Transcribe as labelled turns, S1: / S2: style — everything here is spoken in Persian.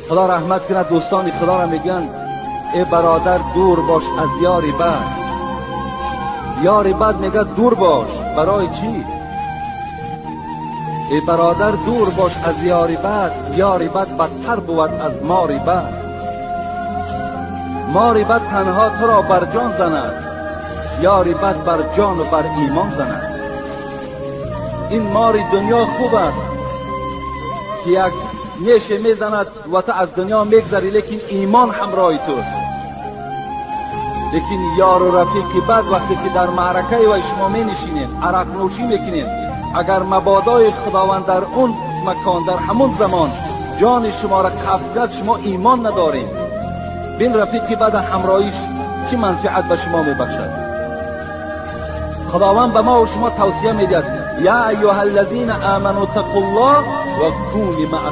S1: خدا رحمت کنه دوستان خدا را میگن ای برادر دور باش از یاری بد. یاری بد میگه دور باش. برای چی؟ ای برادر دور باش از یاری بد. یاری بد بدتر بود از ماری بد. ماری بد تنها تو را بر جان زند، یاری بد بر جان و بر ایمان زند. این ماری دنیا خوب است که یک نیشه میزند و تو از دنیا میگذری، لیکن ایمان همراه توست. لیکن یار و رفیقی بد وقتی که در معرکه و شما می نشینید، عرق نوشی میکنید، اگر مبادای خداوند در اون مکان در همون زمان جان شما را قبض کرد، شما ایمان ندارید، بین رفیقی بد همراهیش چی منفعت به شما میبخشد؟ خداوند به ما و شما توصیه میدهد یا ایها الذین آمنوا اتقوا الله و کونوا مع